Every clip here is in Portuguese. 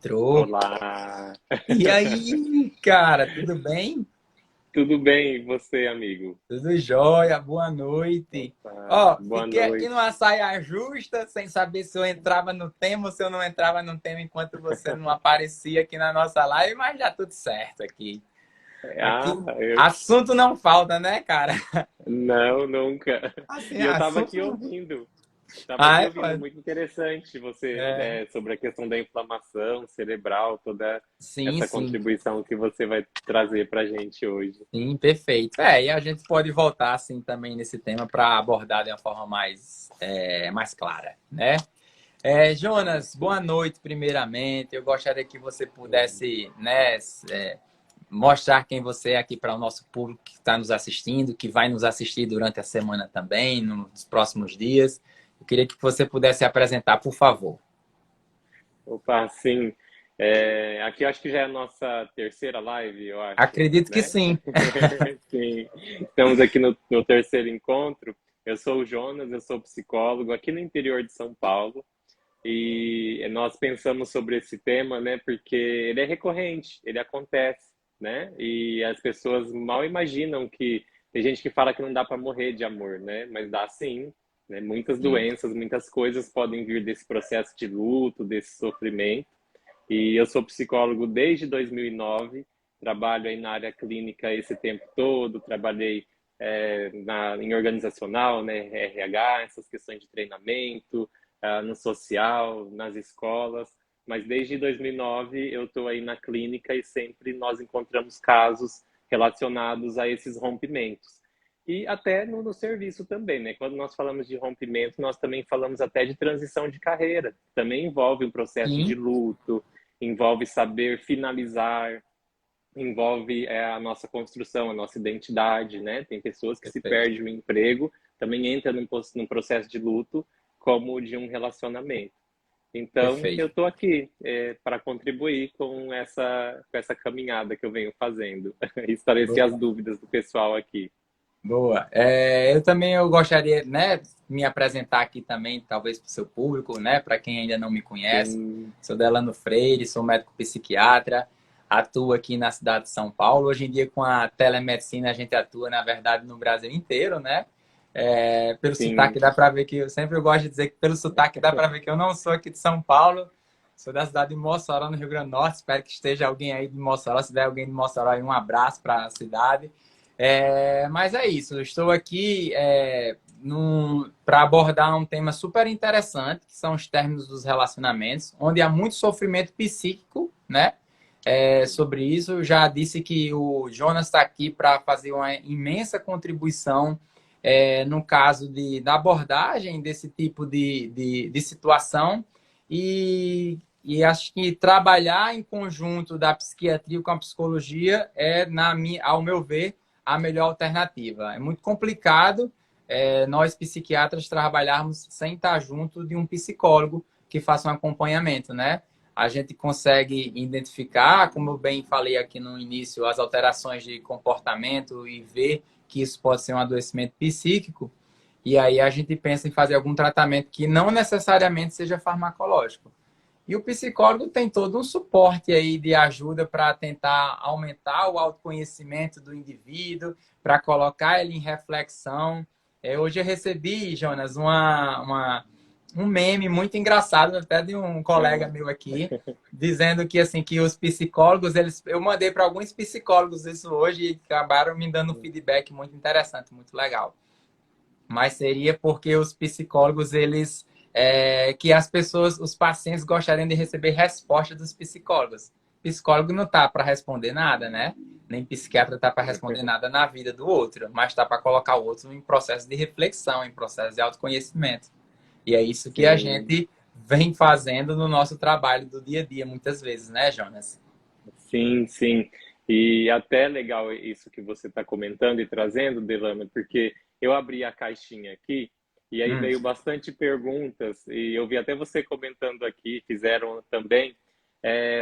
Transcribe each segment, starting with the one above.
Entrou. Olá, E aí, cara, tudo bem? tudo bem? E você, amigo? Tudo jóia, boa noite. Opa, Ó, boa fiquei aqui noite. numa saia justa, sem saber se eu entrava no tema ou se eu não entrava no tema enquanto você não aparecia aqui na nossa live, mas já tudo certo aqui. Ah, Aqui, assunto não falta, né, cara? não, nunca. Assim, E eu assunto não. estava Ah, aqui é, ouvindo, pode. muito interessante você, É, sobre a questão da inflamação cerebral, toda sim, essa sim. contribuição que você vai trazer para a gente hoje. Sim, perfeito. E a gente pode voltar assim também nesse tema para abordar de uma forma mais clara, né? Ah, Jonas, boa sim. noite, primeiramente. Eu gostaria que você pudesse, né, mostrar quem você é aqui para o nosso público que está nos assistindo, que vai nos assistir durante a semana também, nos próximos dias. Eu queria que você pudesse apresentar, por favor. Opa, sim. Aqui eu acho que já é a nossa terceira live, eu acho, Acredito que né? sim. Sim. Estamos aqui no terceiro encontro. Eu sou o Jonas, eu sou psicólogo aqui no interior de São Paulo e nós pensamos sobre esse tema, né? Porque ele é recorrente, ele acontece, né? E as pessoas mal imaginam que tem gente que fala que não dá para morrer de amor, né? Mas dá sim, né? Muitas Sim, doenças, muitas coisas podem vir desse processo de luto, desse sofrimento. E eu sou psicólogo desde 2009, trabalho aí na área clínica esse tempo todo, trabalhei em organizacional, né, RH, essas questões de treinamento, no social, nas escolas, mas desde 2009 eu estou aí na clínica e sempre nós encontramos casos relacionados a esses rompimentos. E até no serviço também, né? Quando nós falamos de rompimento, nós também falamos até de transição de carreira. Também envolve um processo de sim, luto, envolve saber finalizar, envolve a nossa construção, a nossa identidade, né? Tem pessoas que se perfeito, perdem o emprego, também entra num processo de luto, como de um relacionamento. Então, eu perfeito. estou aqui para contribuir com essa caminhada que eu venho fazendo, e esclarecer as dúvidas do pessoal aqui. Boa. Eu gostaria, né, me apresentar aqui também, talvez para o seu público, né, para quem ainda não me conhece. Sim, Sou Delano Freire, sou médico psiquiatra, atuo aqui na cidade de São Paulo. Hoje em dia, com a telemedicina, a gente atua, na verdade, no Brasil inteiro, né? Pelo sotaque sim. dá para ver que eu gosto de dizer que pelo sotaque dá para ver que eu não sou aqui de São Paulo, sou da cidade de Mossoró, no Rio Grande do Norte. Espero que esteja alguém aí de Mossoró. Se tiver alguém de Mossoró, aí um abraço para a cidade. Mas é isso, eu estou aqui para abordar um tema super interessante, que são os términos dos relacionamentos, onde há muito sofrimento psíquico, né? Sobre isso, eu já disse que o Jonas está aqui para fazer uma imensa contribuição no caso da abordagem desse tipo de situação e acho que trabalhar em conjunto da psiquiatria com a psicologia ao meu ver, a melhor alternativa. É muito complicado nós psiquiatras trabalharmos sem estar junto de um psicólogo que faça um acompanhamento, né? A gente consegue identificar, como eu bem falei aqui no início, as alterações de comportamento e ver que isso pode ser um adoecimento psíquico. E aí a gente pensa em fazer algum tratamento que não necessariamente seja farmacológico. E o psicólogo tem todo um suporte aí de ajuda para tentar aumentar o autoconhecimento do indivíduo, para colocar ele em reflexão. Hoje eu recebi, Jonas, um meme muito engraçado até de um colega É, meu aqui, dizendo que assim que os psicólogos, eu mandei para alguns psicólogos isso hoje e acabaram me dando um feedback muito interessante, muito legal. Mas seria porque os psicólogos, que as pessoas, os pacientes gostariam de receber resposta dos psicólogos. Psicólogo não tá para responder nada, né? Nem psiquiatra tá para responder nada na vida do outro, mas tá para colocar o outro em processo de reflexão, em processo de autoconhecimento. E é isso que a sim. gente vem fazendo no nosso trabalho do dia a dia, muitas vezes, né, Jonas? Sim, sim. E até legal isso que você está comentando e trazendo, Delano, porque eu abri a caixinha aqui e aí Hum, veio bastante perguntas e eu vi até você comentando aqui, fizeram também,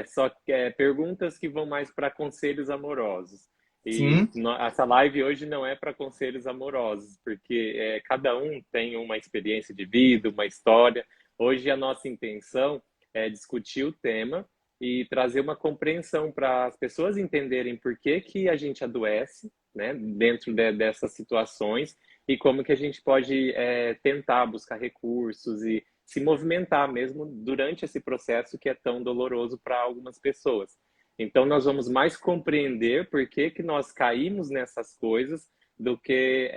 só que perguntas que vão mais para conselhos amorosos. E sim, essa live hoje não é para conselhos amorosos, porque cada um tem uma experiência de vida, uma história. Hoje a nossa intenção é discutir o tema e trazer uma compreensão para as pessoas entenderem por que que a gente adoece, né, dentro dessas situações e como que a gente pode tentar buscar recursos e se movimentar mesmo durante esse processo que é tão doloroso para algumas pessoas. Então, nós vamos mais compreender por que que nós caímos nessas coisas do que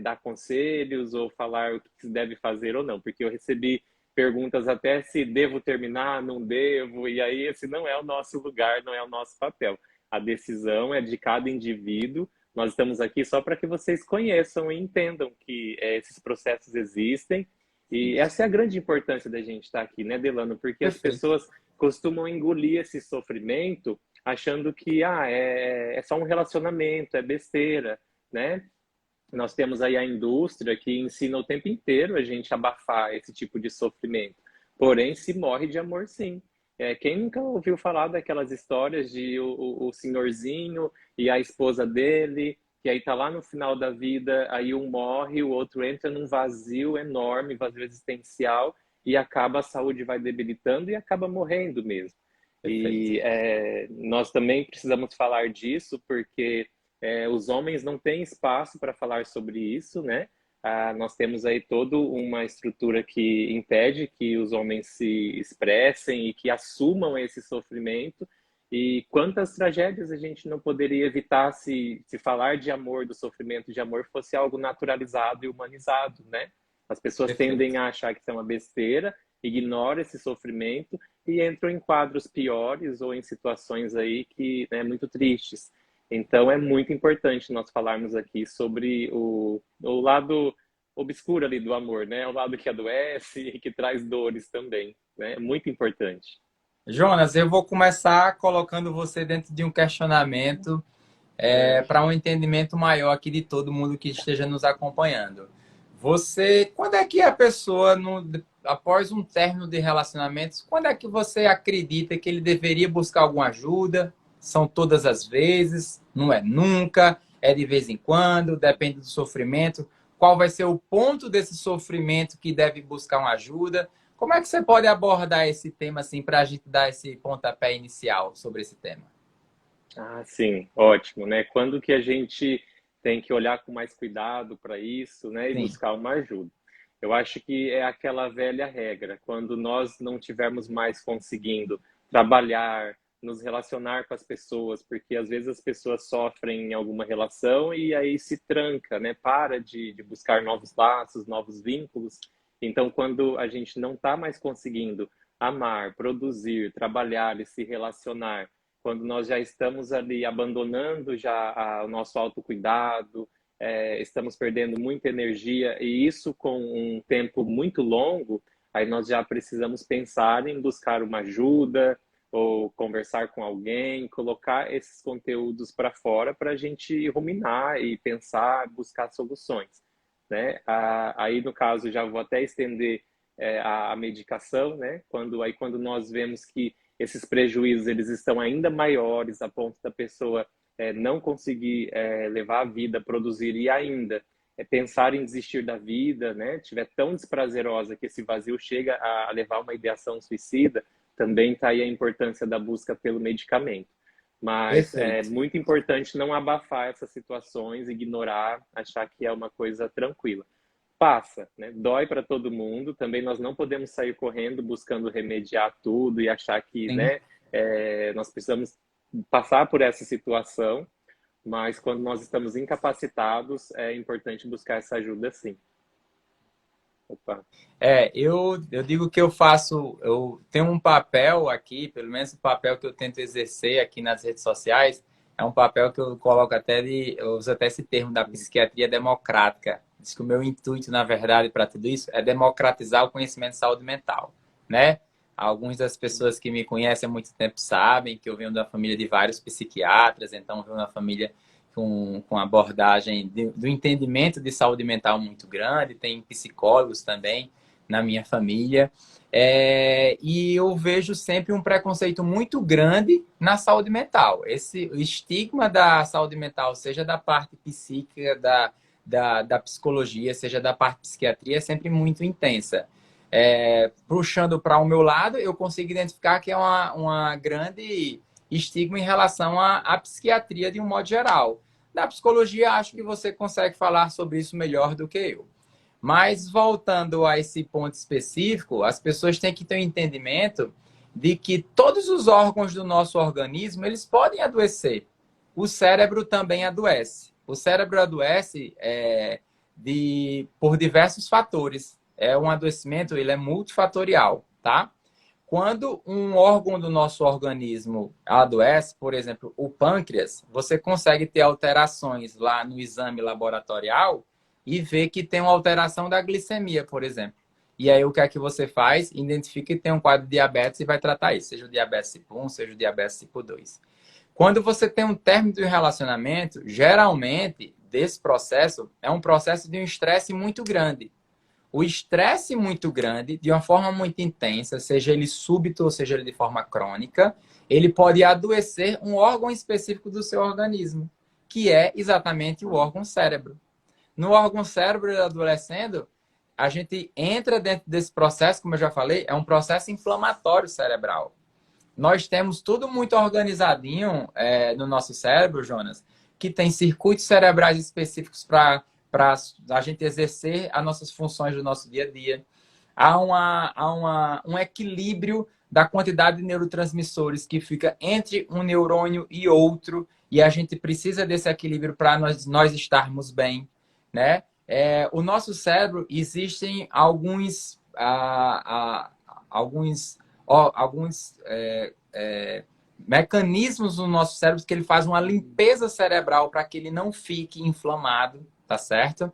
dar conselhos ou falar o que se deve fazer ou não, porque eu recebi perguntas até se devo terminar, não devo, e aí esse não é o nosso lugar, não é o nosso papel. A decisão é de cada indivíduo. Nós estamos aqui só para que vocês conheçam e entendam que esses processos existem, e essa é a grande importância da gente estar aqui, né, Delano? Porque as Perfeito. pessoas costumam engolir esse sofrimento achando que é só um relacionamento, é besteira, né? Nós temos aí a indústria que ensina o tempo inteiro a gente abafar esse tipo de sofrimento. Porém, se morre de amor, sim. Quem nunca ouviu falar daquelas histórias de o senhorzinho e a esposa dele, que aí tá lá no final da vida, aí um morre, o outro entra num vazio enorme, vazio existencial, e acaba, a saúde vai debilitando e acaba morrendo mesmo. Perfeito. E nós também precisamos falar disso, porque os homens não têm espaço para falar sobre isso, né? Nós temos aí toda uma estrutura que impede que os homens se expressem e que assumam esse sofrimento. E quantas tragédias a gente não poderia evitar se falar de amor, do sofrimento de amor, fosse algo naturalizado e humanizado, né? As pessoas tendem Perfeito. a achar que isso é uma besteira, ignoram esse sofrimento e entram em quadros piores ou em situações aí que, né, muito tristes. Então, é muito importante nós falarmos aqui sobre o lado obscuro ali do amor, né? O lado que adoece e que traz dores também, né? É muito importante. Jonas, eu vou começar colocando você dentro de um questionamento É. para um entendimento maior aqui de todo mundo que esteja nos acompanhando. Quando é que a pessoa, após um término de relacionamentos, quando é que você acredita que ele deveria buscar alguma ajuda? São todas as vezes? Não é nunca? É de vez em quando? Depende do sofrimento? Qual vai ser o ponto desse sofrimento que deve buscar uma ajuda? Como é que você pode abordar esse tema assim para a gente dar esse pontapé inicial sobre esse tema? Ah, sim, ótimo, né? Quando que a gente tem que olhar com mais cuidado para isso, né, e Sim, buscar uma ajuda? Eu acho que é aquela velha regra, quando nós não tivermos mais conseguindo trabalhar, nos relacionar com as pessoas, porque às vezes as pessoas sofrem em alguma relação e aí se tranca, né? Para de buscar novos laços, novos vínculos. Então, quando a gente não está mais conseguindo amar, produzir, trabalhar e se relacionar, quando nós já estamos ali abandonando já o nosso autocuidado, estamos perdendo muita energia, e isso com um tempo muito longo, aí nós já precisamos pensar em buscar uma ajuda ou conversar com alguém, colocar esses conteúdos para fora para a gente ruminar e pensar, buscar soluções, né? Aí, no caso, já vou até estender a medicação, né? Quando nós vemos que esses prejuízos eles estão ainda maiores a ponto da pessoa não conseguir levar a vida, produzir e ainda pensar em desistir da vida, né? Tiver tão desprazerosa que esse vazio chega a levar uma ideação suicida, também está aí a importância da busca pelo medicamento. Mas é perfeito. muito importante não abafar essas situações, ignorar, achar que é uma coisa tranquila. Passa, né? Dói para todo mundo. Também nós não podemos sair correndo buscando remediar tudo e achar que, Sim. né, nós precisamos passar por essa situação. Mas quando nós estamos incapacitados, é importante buscar essa ajuda, sim. Opa. Eu digo que eu tenho um papel aqui, pelo menos o papel que eu tento exercer aqui nas redes sociais, é um papel que eu coloco eu uso até esse termo da psiquiatria democrática. Diz que o meu intuito, na verdade, para tudo isso é democratizar o conhecimento de saúde mental, né? Algumas das pessoas que me conhecem há muito tempo sabem que eu venho da família de vários psiquiatras, então eu venho da família com abordagem do entendimento de saúde mental muito grande, tem psicólogos também na minha família. E eu vejo sempre um preconceito muito grande na saúde mental. Esse o estigma da saúde mental, seja da parte psíquica, da psicologia, seja da parte de psiquiatria, é sempre muito intensa. puxando para o meu lado, eu consigo identificar que é uma grande estigma em relação à psiquiatria de um modo geral. Da psicologia, acho que você consegue falar sobre isso melhor do que eu. Mas voltando a esse ponto específico, as pessoas têm que ter um entendimento de que todos os órgãos do nosso organismo, eles podem adoecer. O cérebro também adoece. O cérebro adoece por diversos fatores. É um adoecimento, ele é multifatorial, tá? Quando um órgão do nosso organismo adoece, por exemplo, o pâncreas, você consegue ter alterações lá no exame laboratorial e ver que tem uma alteração da glicemia, por exemplo. E aí o que é que você faz? Identifica que tem um quadro de diabetes e vai tratar isso, seja o diabetes tipo 1, seja o diabetes tipo 2. Quando você tem um término de um relacionamento, geralmente, desse processo, é um processo de um estresse muito grande. O estresse muito grande, de uma forma muito intensa, seja ele súbito ou seja ele de forma crônica, ele pode adoecer um órgão específico do seu organismo, que é exatamente o órgão cérebro. No órgão cérebro adoecendo, a gente entra dentro desse processo, como eu já falei, é um processo inflamatório cerebral. Nós temos tudo muito organizadinho no nosso cérebro, Jonas, que tem circuitos cerebrais específicos para a gente exercer as nossas funções do nosso dia a dia. Há um equilíbrio da quantidade de neurotransmissores que fica entre um neurônio e outro, e a gente precisa desse equilíbrio para nós estarmos bem, né? O nosso cérebro, existem alguns mecanismos no nosso cérebro que ele faz uma limpeza cerebral para que ele não fique inflamado, tá certo?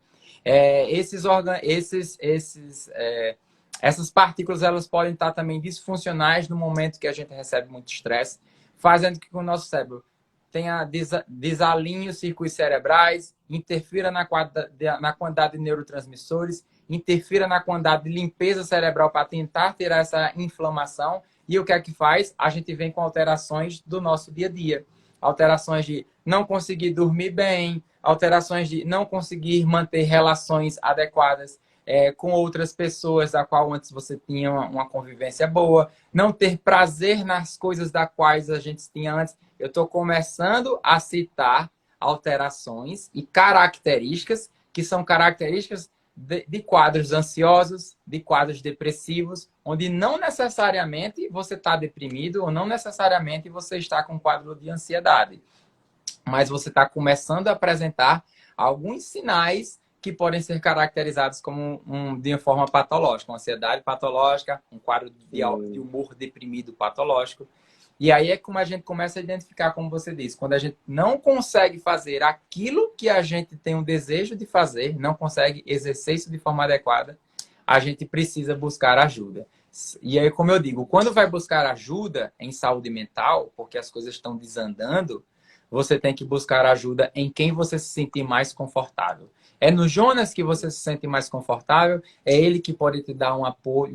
Essas partículas elas podem estar também disfuncionais no momento que a gente recebe muito estresse, fazendo com que o nosso cérebro desalinhe os circuitos cerebrais, interfira na quantidade de neurotransmissores, interfira na quantidade de limpeza cerebral para tentar tirar essa inflamação. E o que é que faz? A gente vem com alterações do nosso dia a dia. Alterações de não conseguir dormir bem, alterações de não conseguir manter relações adequadas com outras pessoas, a qual antes você tinha uma convivência boa, não ter prazer nas coisas das quais a gente tinha antes. Eu estou começando a citar alterações e características que são características de quadros ansiosos, de quadros depressivos, onde não necessariamente você está deprimido ou não necessariamente você está com um quadro de ansiedade, mas você está começando a apresentar alguns sinais que podem ser caracterizados como de uma forma patológica, uma ansiedade patológica, um quadro de humor deprimido patológico. E aí é como a gente começa a identificar, como você disse, quando a gente não consegue fazer aquilo que a gente tem um desejo de fazer, não consegue exercer isso de forma adequada, a gente precisa buscar ajuda. E aí, como eu digo, quando vai buscar ajuda em saúde mental, porque as coisas estão desandando, você tem que buscar ajuda em quem você se sentir mais confortável. É no Jonas que você se sente mais confortável, é ele que pode te dar um apoio,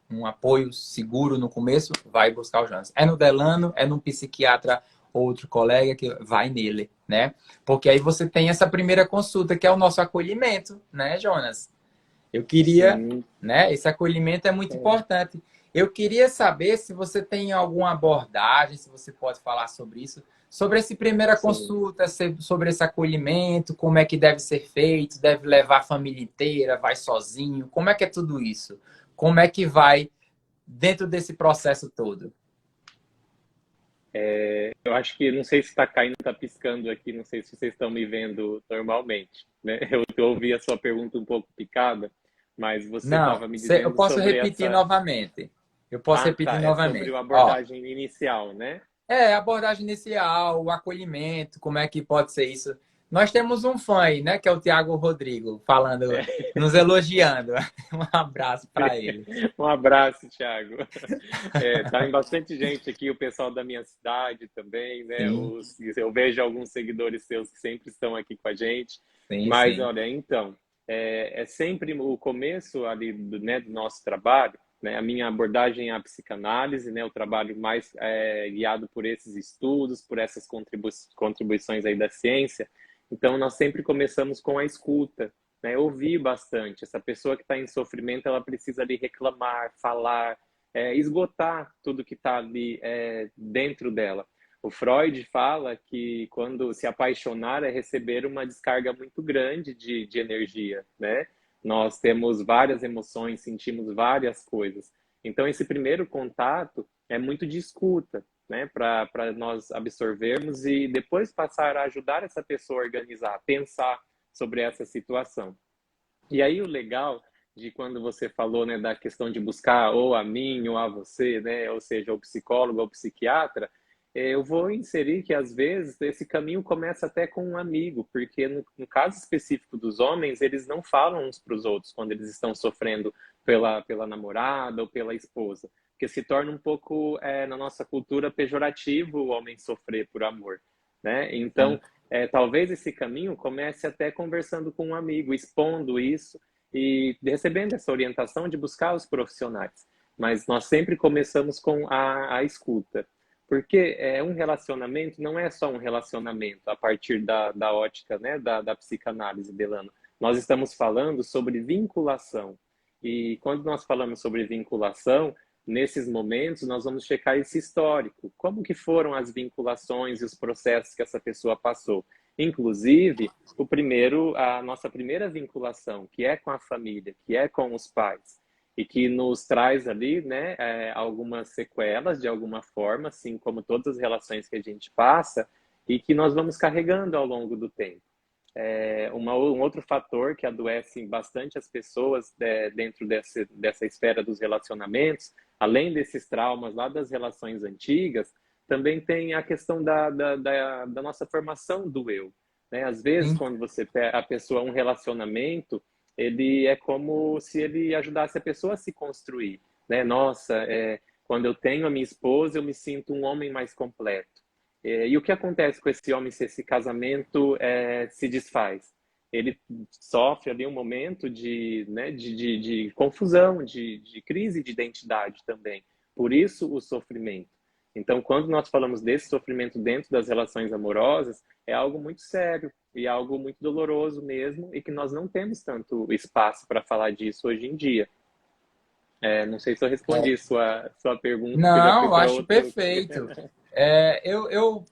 um apoio seguro no começo, vai buscar o Jonas. É no Delano, é num psiquiatra ou outro colega que vai nele, né? Porque aí você tem essa primeira consulta, que é o nosso acolhimento, né, Jonas? Eu queria, Sim. né? Esse acolhimento é muito importante. Eu queria saber se você tem alguma abordagem, se você pode falar sobre isso, sobre essa primeira Sim. consulta, sobre esse acolhimento, como é que deve ser feito, deve levar a família inteira, vai sozinho, como é que é tudo isso? Como é que vai dentro desse processo todo? Eu acho que, não sei se está caindo, está piscando aqui, não sei se vocês estão me vendo normalmente, né? Eu ouvi a sua pergunta um pouco picada, mas você Não, estava me eu dizendo posso sobre repetir essa... novamente. Eu posso Ah, repetir tá, é sobre novamente. a Ó, abordagem inicial, né? a abordagem inicial, o acolhimento, como é que pode ser isso? Nós temos um fã aí, né, que é o Tiago Rodrigo, falando, nos elogiando. Um abraço para ele. Um abraço, Thiago. Tá em bastante gente aqui, o pessoal da minha cidade também, né? Sim, Eu vejo alguns seguidores seus que sempre estão aqui com a gente. sim, Mas, sim. olha, então, é sempre o começo ali do nosso trabalho, né? A minha abordagem é a psicanálise, né? O trabalho mais guiado por esses estudos, por essas contribuições aí da ciência. Então, nós sempre começamos com a escuta, né? Ouvir bastante. Essa pessoa que está em sofrimento, ela precisa ali reclamar, falar, esgotar tudo que está ali dentro dela. O Freud fala que quando se apaixonar é receber uma descarga muito grande de energia, né? Nós temos várias emoções, sentimos várias coisas. Então, esse primeiro contato é muito de escuta, né? Para nós absorvermos e depois passar a ajudar essa pessoa a organizar, pensar sobre essa situação. E aí o legal de quando você falou, né, da questão de buscar ou a mim ou a você, né, ou seja, o psicólogo ou o psiquiatra, eu vou inserir que às vezes esse caminho começa até com um amigo, porque no caso específico dos homens, eles não falam uns para os outros quando eles estão sofrendo pela namorada ou pela esposa, porque se torna um pouco, na nossa cultura, pejorativo o homem sofrer por amor, né? Então, talvez esse caminho comece até conversando com um amigo, expondo isso e recebendo essa orientação de buscar os profissionais. Mas nós sempre começamos com a escuta. Porque um relacionamento não é só um relacionamento a partir da ótica, né, da psicanálise, Delano. Nós estamos falando sobre vinculação. E quando nós falamos sobre vinculação, nesses momentos nós vamos checar esse histórico. Como que foram as vinculações e os processos que essa pessoa passou. Inclusive, a nossa primeira vinculação, que é com a família, que é com os pais e que nos traz ali, né, algumas sequelas de alguma forma, assim como todas as relações que a gente passa, e que nós vamos carregando ao longo do tempo. Um outro fator que adoece bastante as pessoas dentro dessa esfera dos relacionamentos, além desses traumas lá das relações antigas, também tem a questão da nossa formação do eu, né? Às vezes, Sim. quando a pessoa, um relacionamento, ele é como se ele ajudasse a pessoa a se construir, né? Nossa, quando eu tenho a minha esposa, eu me sinto um homem mais completo. E o que acontece com esse homem se esse casamento se desfaz? Ele sofre ali um momento né, de confusão, de crise de identidade também. Por isso o sofrimento. Então, quando nós falamos desse sofrimento dentro das relações amorosas, é algo muito sério e algo muito doloroso mesmo, e que nós não temos tanto espaço para falar disso hoje em dia. Não sei se eu respondi sua pergunta, que eu já Não, fui eu para acho outro. perfeito. Eu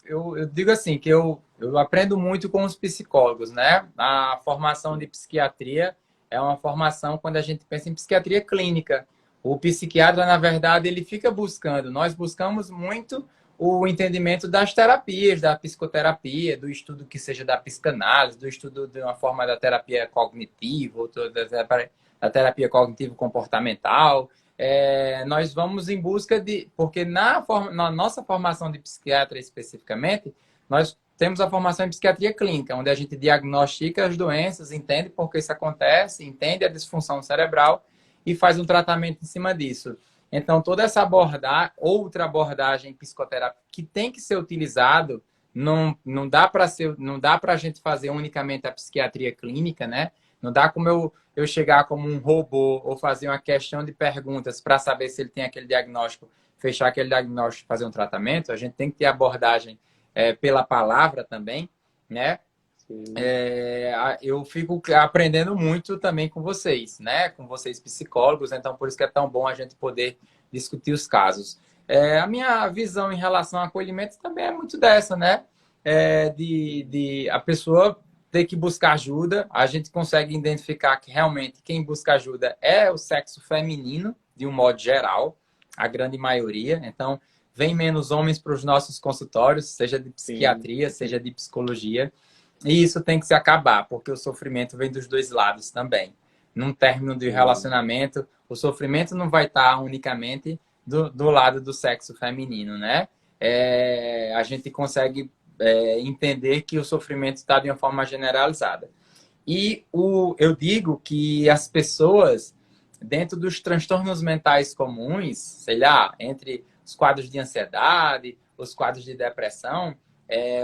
digo assim, que eu aprendo muito com os psicólogos, né? A formação de psiquiatria é uma formação quando a gente pensa em psiquiatria clínica. O psiquiatra, na verdade, ele fica buscando. Nós buscamos muito o entendimento das terapias, da psicoterapia, do estudo que seja da psicanálise, do estudo de uma forma da terapia cognitiva, ou da terapia cognitivo-comportamental. Nós vamos em busca de... Porque na nossa formação de psiquiatra especificamente, nós temos a formação em psiquiatria clínica, onde a gente diagnostica as doenças, entende por que isso acontece, entende a disfunção cerebral e faz um tratamento em cima disso. Então, toda essa outra abordagem psicoterápica que tem que ser utilizado, não dá para a gente fazer unicamente a psiquiatria clínica, né? Não dá como eu chegar como um robô ou fazer uma questão de perguntas para saber se ele tem aquele diagnóstico, fechar aquele diagnóstico, fazer um tratamento. A gente tem que ter abordagem pela palavra também, né? Eu fico aprendendo muito também com vocês, né? Com vocês psicólogos, então por isso que é tão bom a gente poder discutir os casos. A minha visão em relação ao acolhimento também é muito dessa, né? De a pessoa ter que buscar ajuda. A gente consegue identificar que realmente quem busca ajuda é o sexo feminino, de um modo geral, a grande maioria. Então, vem menos homens para os nossos consultórios, seja de psiquiatria, seja de psicologia. E isso tem que se acabar, porque o sofrimento vem dos dois lados também. Num término de relacionamento, o sofrimento não vai estar unicamente do lado do sexo feminino, né? A gente consegue entender que o sofrimento está de uma forma generalizada. E eu digo que as pessoas, dentro dos transtornos mentais comuns, sei lá, entre os quadros de ansiedade, os quadros de depressão,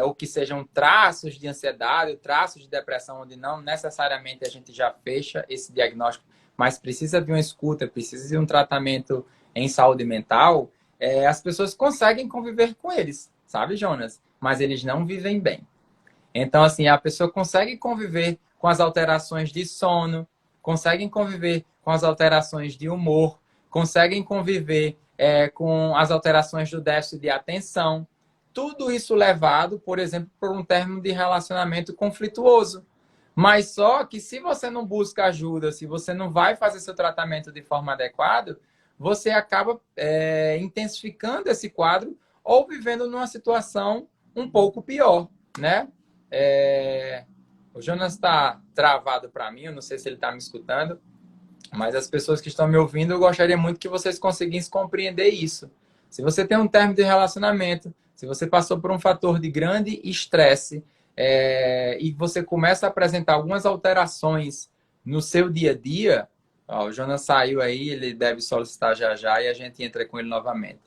ou que sejam traços de ansiedade, traços de depressão, onde não necessariamente a gente já fecha esse diagnóstico, mas precisa de uma escuta, precisa de um tratamento em saúde mental, as pessoas conseguem conviver com eles, sabe, Jonas? Mas eles não vivem bem. Então, assim, a pessoa consegue conviver com as alterações de sono, conseguem conviver com as alterações de humor, conseguem conviver com as alterações do déficit de atenção. Tudo isso levado, por exemplo, por um término de relacionamento conflituoso. Mas só que se você não busca ajuda, se você não vai fazer seu tratamento de forma adequada, você acaba intensificando esse quadro ou vivendo numa situação um pouco pior, né? O Jonas está travado para mim, eu não sei se ele está me escutando, mas as pessoas que estão me ouvindo, eu gostaria muito que vocês conseguissem compreender isso. Se você tem um término de relacionamento, se você passou por um fator de grande estresse, e você começa a apresentar algumas alterações no seu dia a dia, ó, o Jonas saiu aí, ele deve solicitar já já e a gente entra com ele novamente.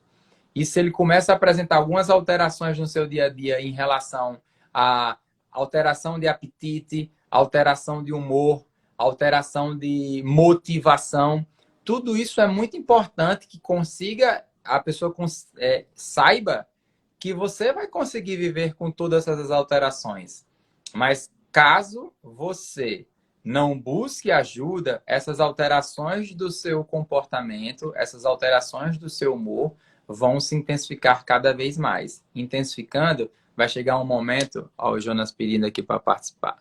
E se ele começa a apresentar algumas alterações no seu dia a dia em relação a alteração de apetite, alteração de humor, alteração de motivação, tudo isso é muito importante que consiga, a pessoa saiba que você vai conseguir viver com todas essas alterações. Mas caso você não busque ajuda, essas alterações do seu comportamento, essas alterações do seu humor vão se intensificar cada vez mais. Intensificando, vai chegar um momento, ó, o Jonas pedindo aqui para participar.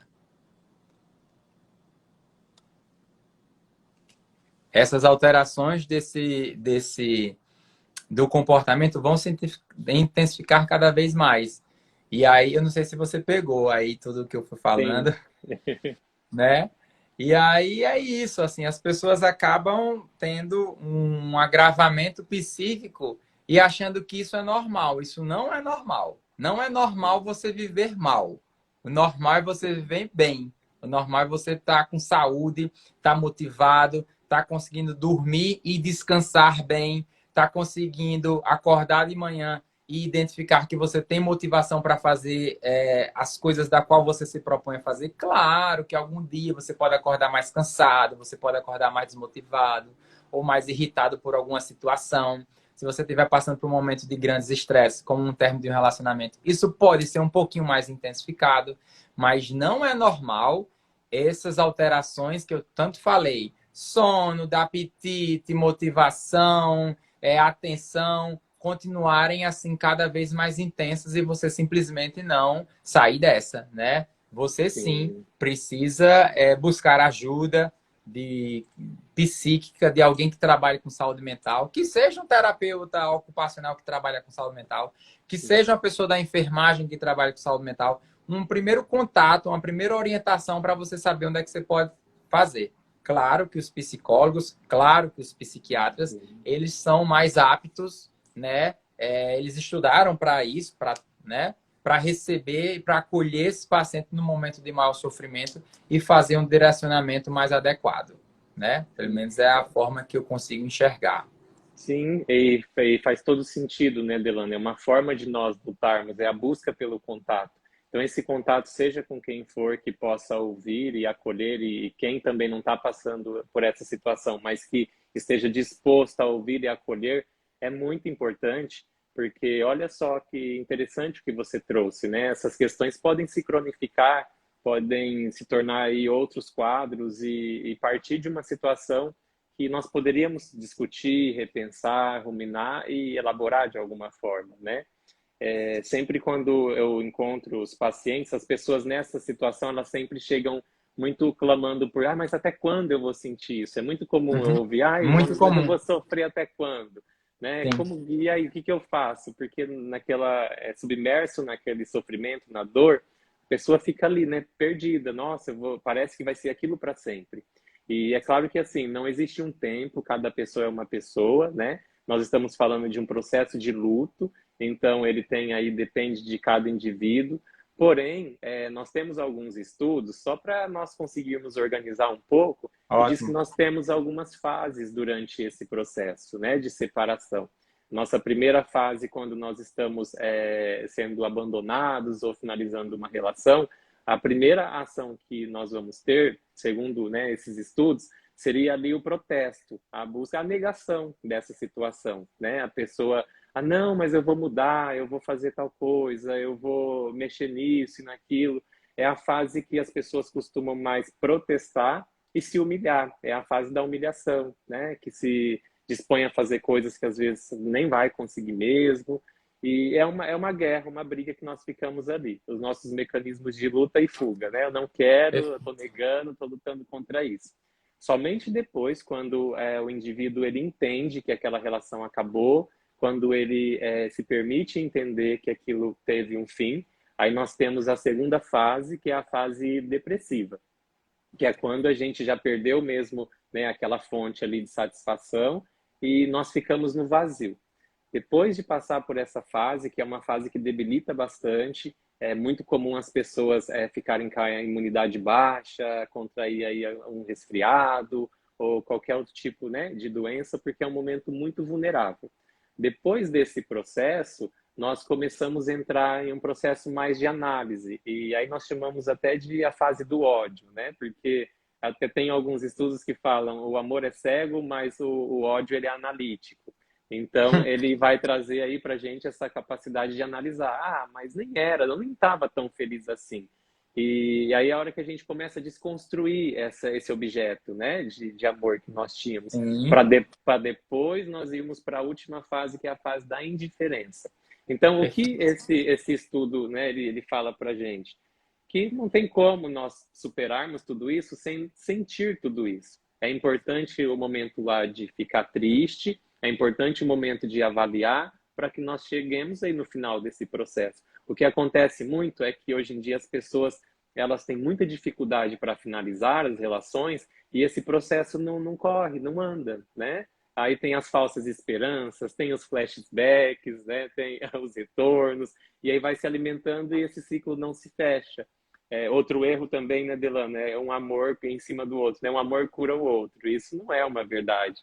Essas alterações do comportamento vão se intensificar cada vez mais. E aí, eu não sei se você pegou aí tudo que eu fui falando, né? E aí é isso, assim, as pessoas acabam tendo um agravamento psíquico e achando que isso é normal. Isso não é normal. Não é normal você viver mal. O normal é você viver bem. O normal é você estar com saúde, estar motivado, estar conseguindo dormir e descansar bem, estar conseguindo acordar de manhã e identificar que você tem motivação para fazer as coisas da qual você se propõe a fazer. Claro que algum dia você pode acordar mais cansado, você pode acordar mais desmotivado ou mais irritado por alguma situação. Se você estiver passando por um momento de grandes estresses, como um término de um relacionamento, isso pode ser um pouquinho mais intensificado, mas não é normal essas alterações que eu tanto falei. Sono, da apetite, motivação, atenção, continuarem assim cada vez mais intensas e você simplesmente não sair dessa, né? Você sim precisa buscar ajuda psíquica de alguém que trabalhe com saúde mental, que seja um terapeuta ocupacional que trabalha com saúde mental, que seja uma pessoa da enfermagem que trabalha com saúde mental, um primeiro contato, uma primeira orientação para você saber onde é que você pode fazer. Claro que os psicólogos, claro que os psiquiatras, eles são mais aptos, né? Eles estudaram para isso, né? Para receber e para acolher esse paciente no momento de maior sofrimento e fazer um direcionamento mais adequado, né? Pelo menos é a forma que eu consigo enxergar. Sim, e faz todo sentido, né, Delano? É uma forma de nós lutarmos, é a busca pelo contato. Então, esse contato, seja com quem for que possa ouvir e acolher, e quem também não está passando por essa situação, mas que esteja disposto a ouvir e acolher, é muito importante, porque olha só que interessante o que você trouxe, né? Essas questões podem se cronificar, podem se tornar aí outros quadros e partir de uma situação que nós poderíamos discutir, repensar, ruminar e elaborar de alguma forma, né? Sempre quando eu encontro os pacientes, as pessoas nessa situação, elas sempre chegam muito clamando por, mas até quando eu vou sentir isso? É muito comum eu ouvir, Muito comum. eu vou sofrer até quando? Né? E aí, o que eu faço? Porque submerso naquele sofrimento, na dor, a pessoa fica ali, né, perdida. Nossa, parece que vai ser aquilo para sempre. E é claro que, assim, não existe um tempo, cada pessoa é uma pessoa, né? Nós estamos falando de um processo de luto, então ele tem aí, depende de cada indivíduo. Porém, nós temos alguns estudos, só para nós conseguirmos organizar um pouco, que diz que nós temos algumas fases durante esse processo, né, de separação. Nossa primeira fase, quando nós estamos sendo abandonados ou finalizando uma relação, a primeira ação que nós vamos ter, segundo, né, esses estudos, seria ali o protesto, a busca, a negação dessa situação, né? A pessoa, não, mas eu vou mudar, eu vou fazer tal coisa, eu vou mexer nisso e naquilo. é a fase que as pessoas costumam mais protestar e se humilhar. É a fase da humilhação, né? Que se dispõe a fazer coisas que às vezes nem vai conseguir mesmo. E é uma guerra, uma briga que nós ficamos ali. Os nossos mecanismos de luta e fuga, né? Eu não quero, eu estou negando, estou lutando contra isso. Somente depois, quando o indivíduo ele entende que aquela relação acabou, quando ele se permite entender que aquilo teve um fim, aí nós temos a segunda fase, que é a fase depressiva, que é quando a gente já perdeu mesmo, né, aquela fonte ali de satisfação e nós ficamos no vazio. Depois de passar por essa fase, que é uma fase que debilita bastante, é muito comum as pessoas ficarem com a imunidade baixa, contrair aí um resfriado ou qualquer outro tipo, né, de doença, porque é um momento muito vulnerável. Depois desse processo, nós começamos a entrar em um processo mais de análise, e aí nós chamamos até de a fase do ódio, né? Porque até tem alguns estudos que falam o amor é cego, mas o ódio ele é analítico. Então, ele vai trazer aí para a gente essa capacidade de analisar. Ah, mas nem era, eu nem estava tão feliz assim. E aí é a hora que a gente começa a desconstruir esse objeto, né, de amor que nós tínhamos, Sim. para depois nós irmos para a última fase, que é a fase da indiferença. Então, o que Perfeito. esse estudo, né, ele fala para a gente? Que não tem como nós superarmos tudo isso sem sentir tudo isso. É importante o momento lá de ficar triste, é importante o momento de avaliar para que nós cheguemos aí no final desse processo. O que acontece muito é que hoje em dia as pessoas elas têm muita dificuldade para finalizar as relações e esse processo não corre, não anda, né? Aí tem as falsas esperanças, tem os flashbacks, né? Tem os retornos, e aí vai se alimentando e esse ciclo não se fecha. Outro erro também, né, Delano, é um amor em cima do outro, né? Um amor cura o outro. Isso não é uma verdade.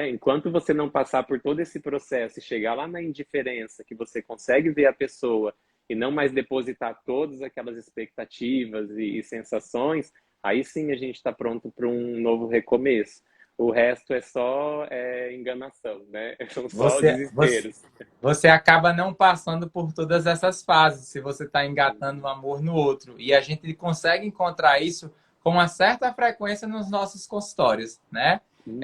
Enquanto você não passar por todo esse processo e chegar lá na indiferença, que você consegue ver a pessoa e não mais depositar todas aquelas expectativas e sensações, aí sim a gente está pronto para um novo recomeço. O resto é só enganação, né? São só Você, você, desesperos. você acaba não passando por todas essas fases se você está engatando um amor no outro. E a gente consegue encontrar isso com uma certa frequência nos nossos consultórios, né? Muito.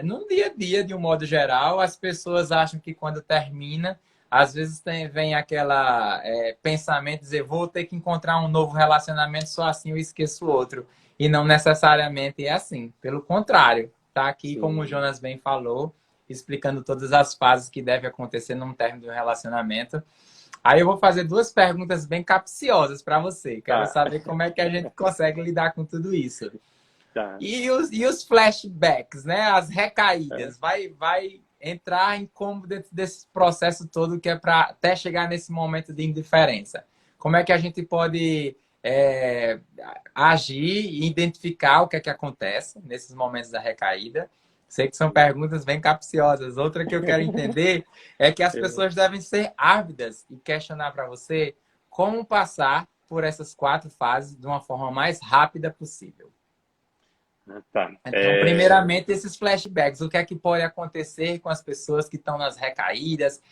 No dia a dia, de um modo geral, as pessoas acham que quando termina, às vezes vem aquela pensamento de dizer, vou ter que encontrar um novo relacionamento, só assim eu esqueço o outro. E não necessariamente é assim. Pelo contrário, tá aqui, como o Sim. Jonas bem falou, explicando todas as fases que devem acontecer num término de um relacionamento. Aí eu vou fazer duas perguntas bem capciosas para você. Quero Tá, saber como é que a gente consegue lidar com tudo isso. tá. E os flashbacks, né? As recaídas. Vai entrar em como dentro desse processo todo que é para até chegar nesse momento de indiferença. Como é que a gente pode agir e identificar o que é que acontece nesses momentos da recaída? Sei que são perguntas bem capciosas. Outra que eu quero entender é que as pessoas devem ser ávidas e questionar para você como passar por essas 4 fases de uma forma mais rápida possível. Tá. Então, primeiramente, esses flashbacks. O que é que pode acontecer com as pessoas que estão nas recaídas?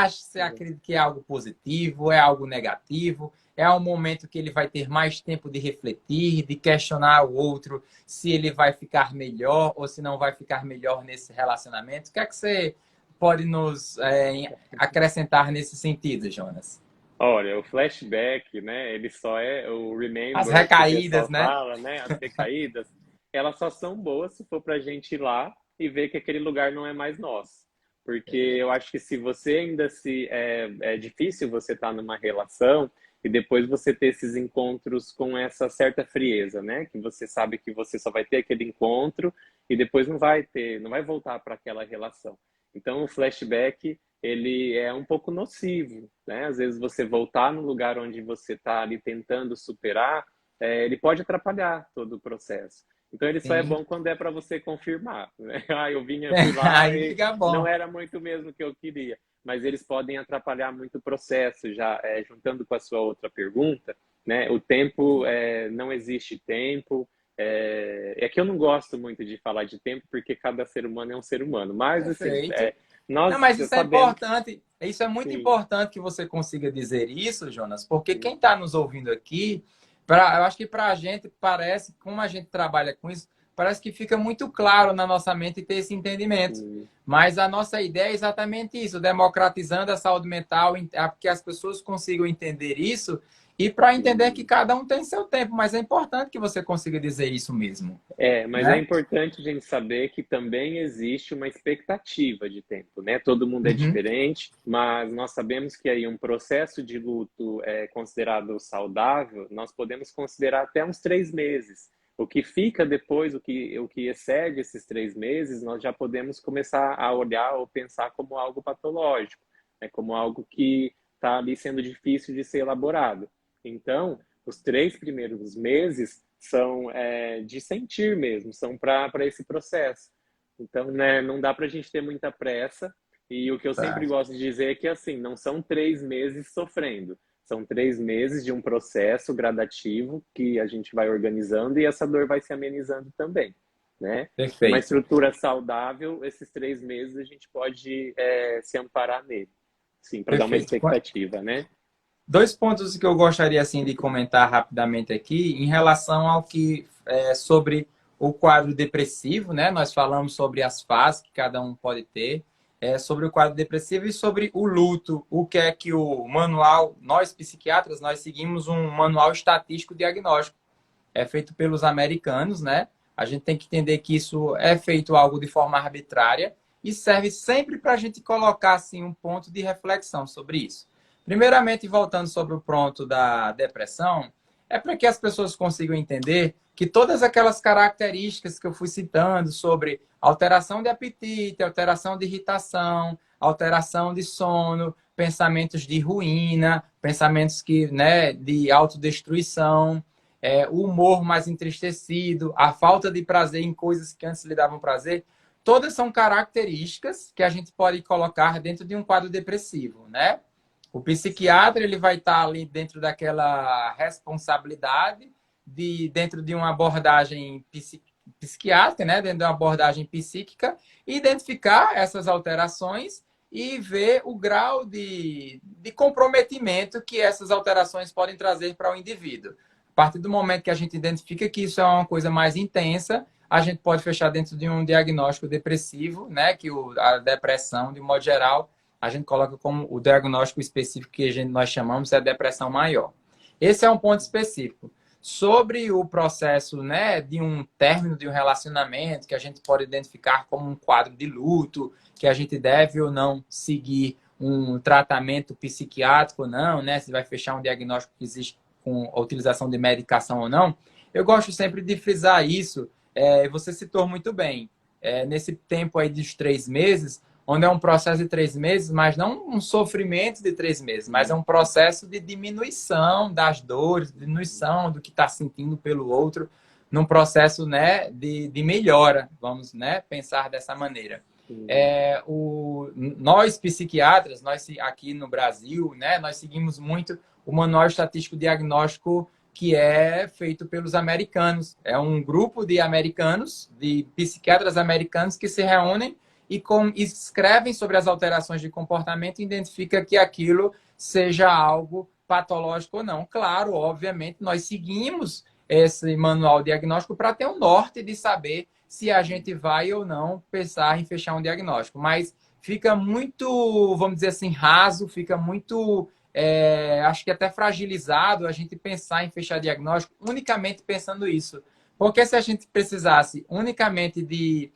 Você acredita que é algo positivo? É algo negativo? É um momento que ele vai ter mais tempo de refletir, de questionar o outro, se ele vai ficar melhor ou se não vai ficar melhor nesse relacionamento? O que é que você pode nos acrescentar nesse sentido, Jonas? Olha, o flashback, né? Ele só é o As remember que o recaídas, pessoal né? fala, né? As recaídas, elas só são boas se for para a gente ir lá e ver que aquele lugar não é mais nosso. Porque eu acho que se você ainda se é difícil você estar numa relação e depois você ter esses encontros com essa certa frieza, né? Que você sabe que você só vai ter aquele encontro e depois não vai voltar para aquela relação. Então o flashback ele é um pouco nocivo, né? Às vezes você voltar no lugar onde você está ali tentando superar, ele pode atrapalhar todo o processo. Então ele só é Sim. bom quando é para você confirmar, né? Ah, fui lá Aí e fica não bom. era muito mesmo o que eu queria. Mas eles podem atrapalhar muito o processo, já juntando com a sua outra pergunta, né? O tempo, não existe tempo. Que eu não gosto muito de falar de tempo, porque cada ser humano é um ser humano. Mas, assim, Perfeito. Não, nós mas isso é sabemos, importante. Isso é muito sim. importante que você consiga dizer isso, Jonas, porque quem está nos ouvindo aqui eu acho que para a gente parece, como a gente trabalha com isso, parece que fica muito claro na nossa mente ter esse entendimento. Mas a nossa ideia é exatamente isso, democratizando a saúde mental, que as pessoas consigam entender isso e para entender que cada um tem seu tempo, mas é importante que você consiga dizer isso mesmo, Mas é né? importante a gente saber que também existe uma expectativa de tempo, né? Todo mundo é Uhum. diferente, mas nós sabemos que aí um processo de luto é considerado saudável, nós podemos considerar até uns 3 meses. O que fica depois, o que excede esses 3 meses, nós já podemos começar a olhar ou pensar como algo patológico, né? Como algo que está ali sendo difícil de ser elaborado. Então, os 3 primeiros meses são de sentir mesmo, são para esse processo. Então, né, não dá para a gente ter muita pressa. E o que eu sempre Certo. gosto de dizer é que, assim, não são 3 meses sofrendo. São 3 meses de um processo gradativo que a gente vai organizando e essa dor vai se amenizando também, né? Numa Perfeito. estrutura saudável, esses 3 meses a gente pode se amparar nele, sim, para dar uma Perfeito. expectativa, né? Dois pontos que eu gostaria assim de comentar rapidamente aqui em relação ao que sobre o quadro depressivo, né? Nós falamos sobre as fases que cada um pode ter, sobre o quadro depressivo e sobre o luto. O que é que o manual, nós psiquiatras, nós seguimos um manual estatístico diagnóstico, é feito pelos americanos, né? A gente tem que entender que isso é feito algo de forma arbitrária e serve sempre para a gente colocar assim um ponto de reflexão sobre isso. Primeiramente, voltando sobre o ponto da depressão, é para que as pessoas consigam entender que todas aquelas características que eu fui citando sobre alteração de apetite, alteração de irritação, alteração de sono, pensamentos de ruína, pensamentos que, né, de autodestruição, o humor mais entristecido, a falta de prazer em coisas que antes lhe davam prazer, todas são características que a gente pode colocar dentro de um quadro depressivo, né? O psiquiatra ele vai estar ali dentro daquela responsabilidade dentro de uma abordagem psiquiátrica, né? Dentro de uma abordagem psíquica, identificar essas alterações e ver o grau de comprometimento que essas alterações podem trazer para o indivíduo. A partir do momento que a gente identifica que isso é uma coisa mais intensa, a gente pode fechar dentro de um diagnóstico depressivo, né? Que a depressão, de modo geral, a gente coloca como o diagnóstico específico que nós chamamos é a depressão maior. Esse é um ponto específico. Sobre o processo, né, de um término de um relacionamento, que a gente pode identificar como um quadro de luto, que a gente deve ou não seguir um tratamento psiquiátrico ou não, né, se vai fechar um diagnóstico que existe com a utilização de medicação ou não, eu gosto sempre de frisar isso. Você citou muito bem. Nesse tempo aí dos 3 meses, onde é um processo de 3 meses, mas não um sofrimento de 3 meses, mas é um processo de diminuição das dores, diminuição do que está sentindo pelo outro, num processo, né, de melhora, vamos, né, pensar dessa maneira. Nós psiquiatras, nós aqui no Brasil, né, nós seguimos muito o Manual Estatístico Diagnóstico que é feito pelos americanos. É um grupo de americanos, de psiquiatras americanos que se reúnem e escrevem sobre as alterações de comportamento e identifica que aquilo seja algo patológico ou não. Claro, obviamente, nós seguimos esse manual diagnóstico para ter um norte de saber se a gente vai ou não pensar em fechar um diagnóstico. Mas fica muito, vamos dizer assim, raso, fica muito, acho que até fragilizado a gente pensar em fechar diagnóstico unicamente pensando isso. Porque se a gente precisasse unicamente de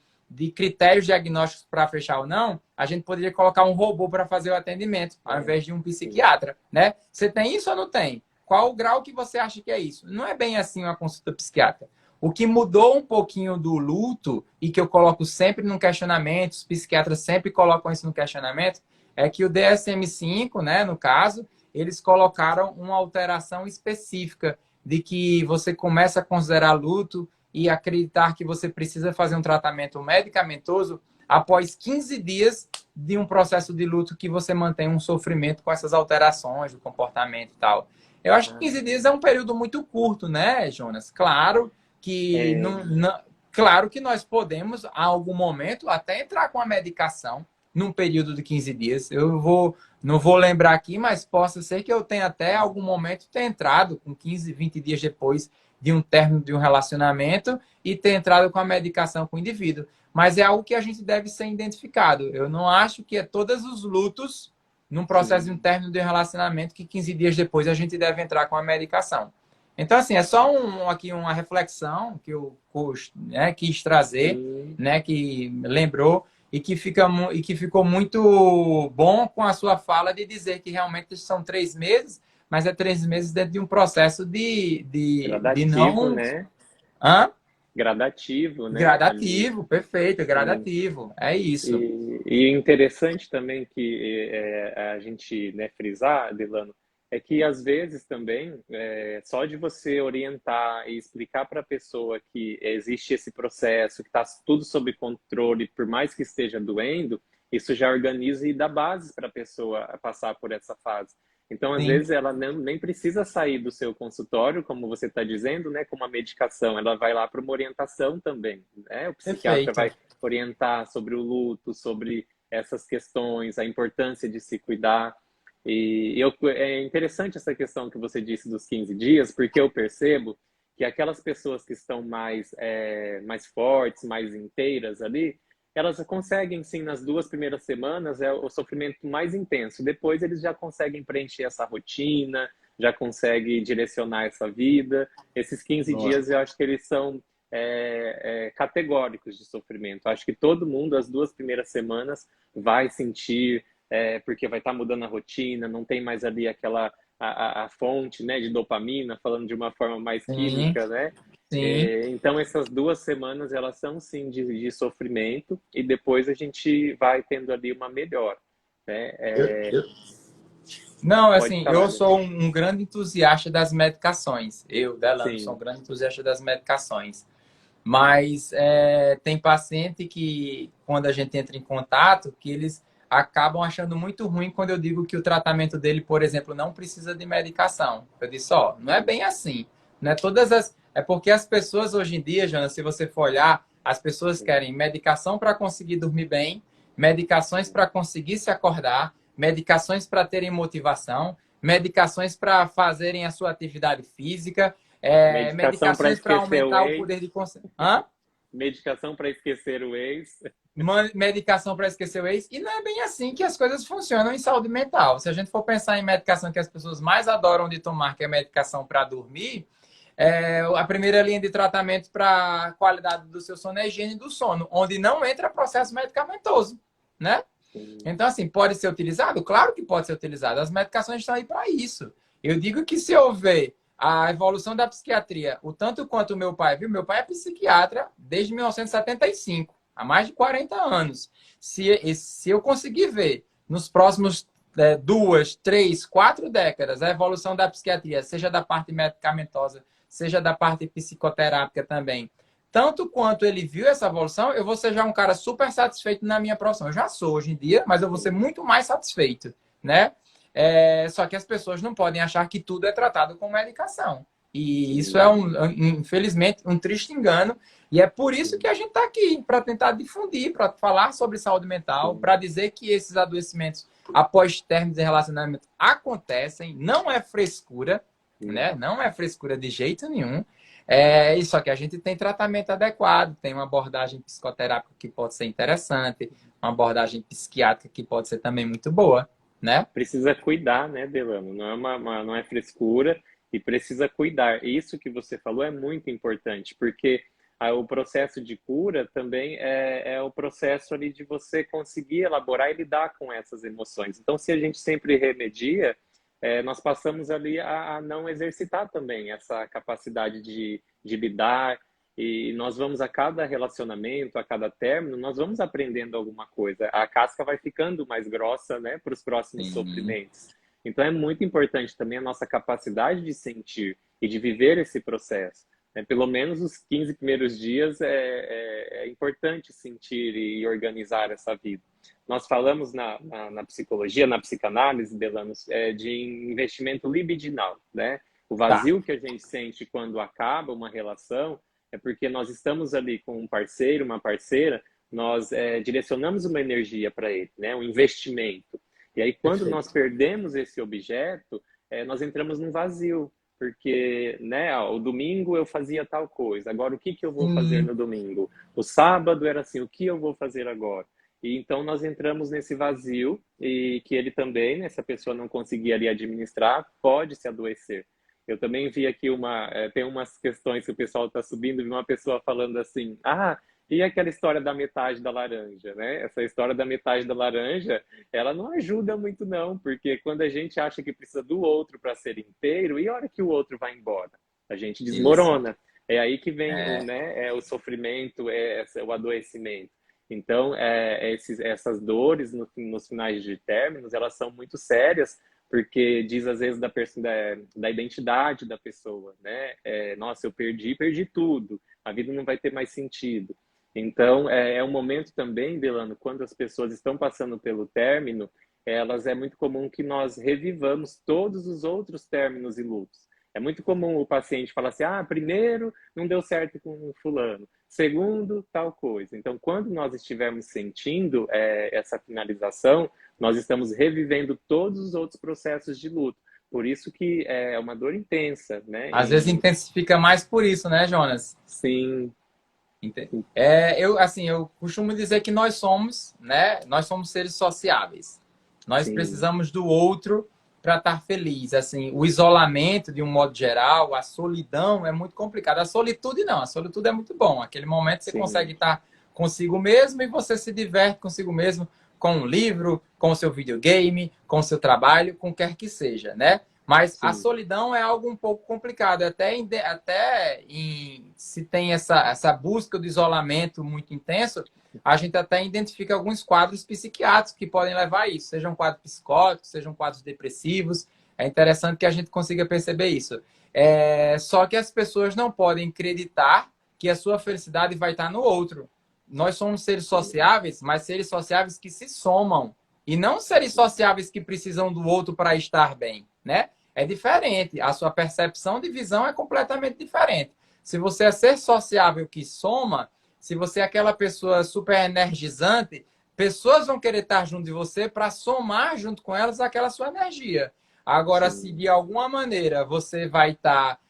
critérios diagnósticos para fechar ou não, a gente poderia colocar um robô para fazer o atendimento, ao invés de um psiquiatra, né? Você tem isso ou não tem? Qual o grau que você acha que é isso? Não é bem assim uma consulta psiquiátrica. O que mudou um pouquinho do luto, e que eu coloco sempre no questionamento, os psiquiatras sempre colocam isso no questionamento, é que o DSM-5, né, no caso, eles colocaram uma alteração específica de que você começa a considerar luto e acreditar que você precisa fazer um tratamento medicamentoso após 15 dias de um processo de luto que você mantém um sofrimento com essas alterações do comportamento e tal. Eu acho que 15 dias é um período muito curto, né, Jonas? Claro que claro que nós podemos, a algum momento, até entrar com a medicação, num período de 15 dias. Não vou lembrar aqui, mas possa ser que eu tenha até algum momento ter entrado com 15, 20 dias depois de um término de um relacionamento e ter entrado com a medicação com o indivíduo. Mas é algo que a gente deve ser identificado. Eu não acho que é todos os lutos num processo de um Sim. término de um relacionamento que 15 dias depois a gente deve entrar com a medicação. Então, assim, é só aqui uma reflexão que eu né, quis trazer, Sim. né, que lembrou e que ficou muito bom com a sua fala de dizer que realmente são 3 meses, mas é 3 meses dentro de um processo de Gradativo, não... né? Hã? Gradativo, né? Ali. Gradativo, perfeito, Sim. gradativo. É isso. E interessante também que a gente, né, frisar, Delano, é que às vezes também, só de você orientar e explicar para a pessoa que existe esse processo, que está tudo sob controle, por mais que esteja doendo, isso já organiza e dá bases para a pessoa passar por essa fase. Então, às Sim, vezes, ela nem precisa sair do seu consultório, como você está dizendo, né, com uma medicação, ela vai lá para uma orientação também, né? O psiquiatra perfeito. vai orientar sobre o luto, sobre essas questões, a importância de se cuidar. É interessante essa questão que você disse dos 15 dias, porque eu percebo que aquelas pessoas que estão mais fortes, mais inteiras ali, elas conseguem, sim, nas 2 primeiras semanas, é o sofrimento mais intenso. Depois eles já conseguem preencher essa rotina, já conseguem direcionar essa vida. Esses 15 Boa. dias eu acho que eles são categóricos de sofrimento. Acho que todo mundo, as 2 primeiras semanas, vai sentir, porque vai estar mudando a rotina, não tem mais ali aquela a fonte, né, de dopamina, falando de uma forma mais Sim, química, né? sim. Então, essas 2 semanas, elas são, sim, de sofrimento, e depois a gente vai tendo ali uma melhora, né? Eu, eu, Não, Pode assim, falar, eu né? sou um grande entusiasta das medicações. Eu, Delano, sou um Sim, grande entusiasta das medicações. Mas tem paciente que, quando a gente entra em contato, que eles acabam achando muito ruim quando eu digo que o tratamento dele, por exemplo, não precisa de medicação. Eu disse, ó, não é bem assim. Não é todas as... É porque as pessoas hoje em dia, Jonas, se você for olhar, as pessoas sim, querem medicação para conseguir dormir bem, medicações para conseguir se acordar, medicações para terem motivação, medicações para fazerem a sua atividade física, medicação para medicações para esquecer o aumentar o ex, poder de concentração. Hã? medicação para esquecer o ex. Medicação para esquecer o ex. E não é bem assim que as coisas funcionam em saúde mental. Se a gente for pensar em medicação que as pessoas mais adoram de tomar, que é medicação para dormir, a primeira linha de tratamento para a qualidade do seu sono é a higiene do sono, onde não entra processo medicamentoso, né? Sim, Então, assim, pode ser utilizado? Claro que pode ser utilizado. As medicações estão aí para isso. Eu digo que se houver a evolução da psiquiatria, o tanto quanto o meu pai, viu? Meu pai é psiquiatra desde 1975, há mais de 40 anos. Se eu conseguir ver nos próximos 2, 3, 4 décadas a evolução da psiquiatria, seja da parte medicamentosa, seja da parte psicoterápica também, tanto quanto ele viu essa evolução, eu vou ser já um cara super satisfeito na minha profissão. Eu já sou hoje em dia, mas eu vou ser sim, muito mais satisfeito, né? Só que as pessoas não podem achar que tudo é tratado com medicação. E isso é, sim, infelizmente, um triste engano. E é por isso que sim, a gente está aqui, para tentar difundir, para falar sobre saúde mental, sim, para dizer que esses adoecimentos após términos de relacionamento acontecem, não é frescura, sim. né? Não é frescura de jeito nenhum. Só que a gente tem tratamento adequado, tem uma abordagem psicoterápica que pode ser interessante, uma abordagem psiquiátrica que pode ser também muito boa, né? Precisa cuidar, né, Delano? Não é não é frescura, e precisa cuidar. Isso que você falou é muito importante, porque o processo de cura também é o processo ali de você conseguir elaborar e lidar com essas emoções. Então, se a gente sempre remedia, nós passamos ali a não exercitar também essa capacidade de lidar, e nós vamos, a cada relacionamento, a cada término, nós vamos aprendendo alguma coisa. A casca vai ficando mais grossa, né, para os próximos Sim. sofrimentos. Então é muito importante também a nossa capacidade de sentir e de viver esse processo. Pelo menos os 15 primeiros dias é importante sentir e organizar essa vida. Nós falamos na psicologia, na psicanálise, Delanos, de investimento libidinal, né? O Tá. vazio que a gente sente quando acaba uma relação é porque nós estamos ali com um parceiro, uma parceira, nós direcionamos uma energia para ele, né? Um investimento. E aí, quando nós Perfeito. perdemos esse objeto, nós entramos num vazio, porque, né, o domingo eu fazia tal coisa, agora o que que eu vou fazer Sim. no domingo? O sábado era assim, o que eu vou fazer agora? E então nós entramos nesse vazio e que ele também, né, se a pessoa não conseguir ali administrar, pode se adoecer. Eu também vi aqui tem umas questões que o pessoal está subindo, vi uma pessoa falando assim, e aquela história da metade da laranja, né? Essa história da metade da laranja, ela não ajuda muito não, porque quando a gente acha que precisa do outro para ser inteiro, e a hora que o outro vai embora? A gente Isso. desmorona. É aí que vem É, o sofrimento, o adoecimento. Então, essas dores nos finais de términos, elas são muito sérias, porque diz às vezes da identidade da pessoa, né? Nossa, eu perdi tudo, a vida não vai ter mais sentido. Então, é um momento também, Delano, quando as pessoas estão passando pelo término, é muito comum que nós revivamos todos os outros términos e lutos. É muito comum o paciente falar assim, primeiro não deu certo com fulano, segundo, tal coisa. Então, quando nós estivermos sentindo essa finalização, nós estamos revivendo todos os outros processos de luto. Por isso que é uma dor intensa, né? às vezes intensifica mais por isso, né, Jonas? Sim, Eu costumo dizer que nós somos, né? Nós somos seres sociáveis. Nós sim, precisamos do outro para estar feliz. Assim, o isolamento, de um modo geral, a solidão é muito complicado. A solitude não, a solitude é muito bom. Aquele momento você sim, consegue estar consigo mesmo e você se diverte consigo mesmo com um livro, com o seu videogame, com o seu trabalho, com quer que seja, né? Mas a sim. solidão é algo um pouco complicado. Se tem essa busca do isolamento muito intenso, a gente até identifica alguns quadros psiquiátricos que podem levar a isso, sejam quadros psicóticos, sejam quadros depressivos. É interessante que a gente consiga perceber isso. Só que as pessoas não podem acreditar que a sua felicidade vai estar no outro. Nós somos seres sociáveis, mas seres sociáveis que se somam. E não seres sociáveis que precisam do outro para estar bem, né? É diferente. A sua percepção de visão é completamente diferente. Se você é ser sociável que soma, se você é aquela pessoa super energizante, pessoas vão querer estar junto de você para somar junto com elas aquela sua energia. Agora, se Sim, de alguma maneira você vai estar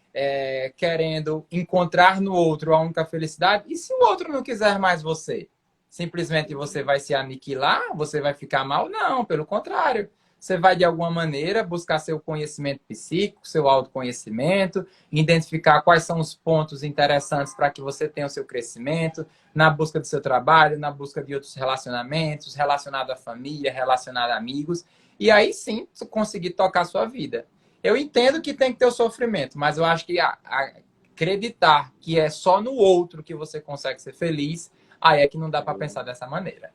querendo encontrar no outro a única felicidade, e se o outro não quiser mais você? Simplesmente você uhum, vai se aniquilar? Você vai ficar mal? Não, pelo contrário. Você vai, de alguma maneira, buscar seu conhecimento psíquico, seu autoconhecimento, identificar quais são os pontos interessantes para que você tenha o seu crescimento, na busca do seu trabalho, na busca de outros relacionamentos, relacionado à família, relacionado a amigos, e aí sim conseguir tocar a sua vida. Eu entendo que tem que ter o sofrimento, mas eu acho que acreditar que é só no outro que você consegue ser feliz, aí é que não dá para pensar uhum. dessa maneira,